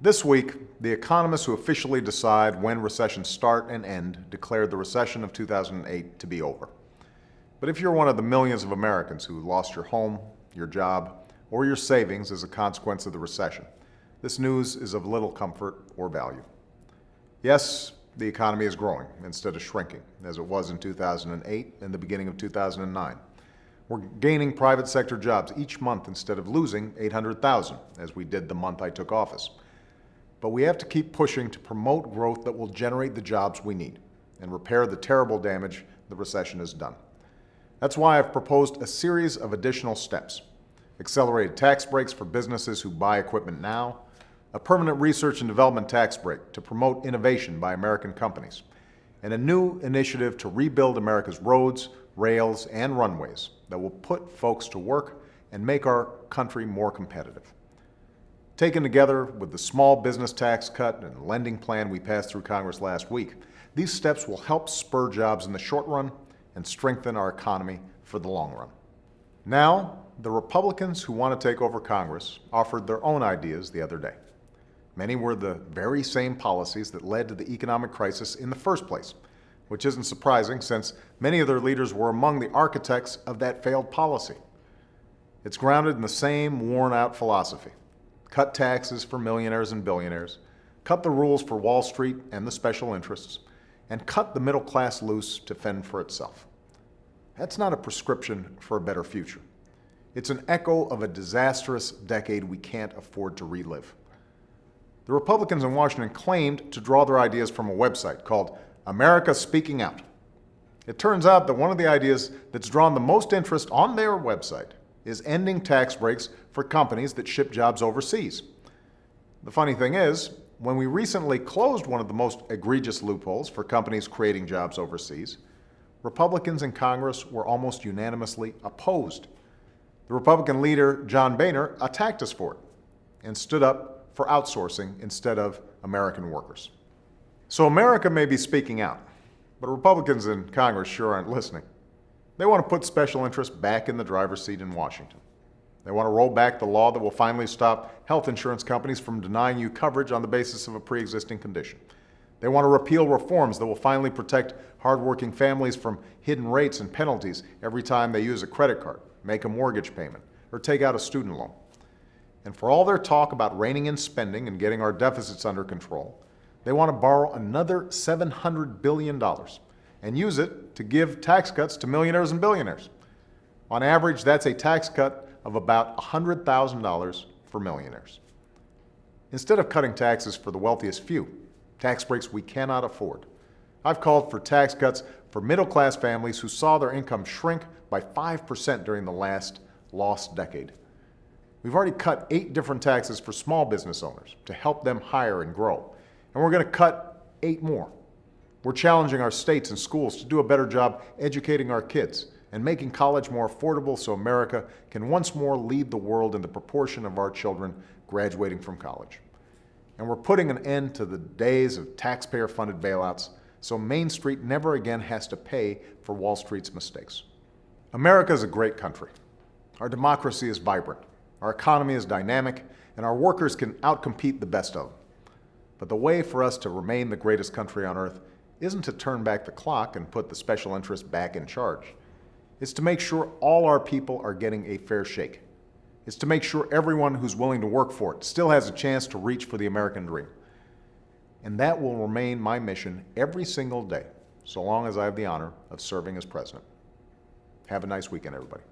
This week, the economists who officially decide when recessions start and end declared the recession of 2008 to be over. But if you're one of the millions of Americans who lost your home, your job, or your savings as a consequence of the recession, this news is of little comfort or value. Yes, the economy is growing instead of shrinking, as it was in 2008 and the beginning of 2009. We're gaining private sector jobs each month instead of losing 800,000, as we did the month I took office. But we have to keep pushing to promote growth that will generate the jobs we need and repair the terrible damage the recession has done. That's why I've proposed a series of additional steps: accelerated tax breaks for businesses who buy equipment now, a permanent research and development tax break to promote innovation by American companies, and a new initiative to rebuild America's roads, rails, and runways that will put folks to work and make our country more competitive. Taken together with the small business tax cut and lending plan we passed through Congress last week, these steps will help spur jobs in the short run and strengthen our economy for the long run. Now, the Republicans who want to take over Congress offered their own ideas the other day. Many were the very same policies that led to the economic crisis in the first place, which isn't surprising since many of their leaders were among the architects of that failed policy. It's grounded in the same worn-out philosophy: cut taxes for millionaires and billionaires, cut the rules for Wall Street and the special interests, and cut the middle class loose to fend for itself. That's not a prescription for a better future. It's an echo of a disastrous decade we can't afford to relive. The Republicans in Washington claimed to draw their ideas from a website called America Speaking Out. It turns out that one of the ideas that's drawn the most interest on their website is ending tax breaks for companies that ship jobs overseas. The funny thing is, when we recently closed one of the most egregious loopholes for companies creating jobs overseas, Republicans in Congress were almost unanimously opposed. The Republican leader, John Boehner, attacked us for it and stood up for outsourcing instead of American workers. So America may be speaking out, but Republicans in Congress sure aren't listening. They want to put special interests back in the driver's seat in Washington. They want to roll back the law that will finally stop health insurance companies from denying you coverage on the basis of a pre-existing condition. They want to repeal reforms that will finally protect hardworking families from hidden rates and penalties every time they use a credit card, make a mortgage payment, or take out a student loan. And for all their talk about reining in spending and getting our deficits under control, they want to borrow another $700 billion and use it to give tax cuts to millionaires and billionaires. On average, that's a tax cut of about $100,000 for millionaires. Instead of cutting taxes for the wealthiest few, tax breaks we cannot afford, I've called for tax cuts for middle-class families who saw their income shrink by 5% during the last lost decade. We've already cut 8 different taxes for small business owners to help them hire and grow, and we're going to cut 8 more. We're challenging our states and schools to do a better job educating our kids and making college more affordable so America can once more lead the world in the proportion of our children graduating from college. And we're putting an end to the days of taxpayer-funded bailouts so Main Street never again has to pay for Wall Street's mistakes. America is a great country. Our democracy is vibrant, our economy is dynamic, and our workers can outcompete the best of them. But the way for us to remain the greatest country on earth isn't to turn back the clock and put the special interests back in charge. It's to make sure all our people are getting a fair shake. It's to make sure everyone who's willing to work for it still has a chance to reach for the American dream. And that will remain my mission every single day, so long as I have the honor of serving as president. Have a nice weekend, everybody.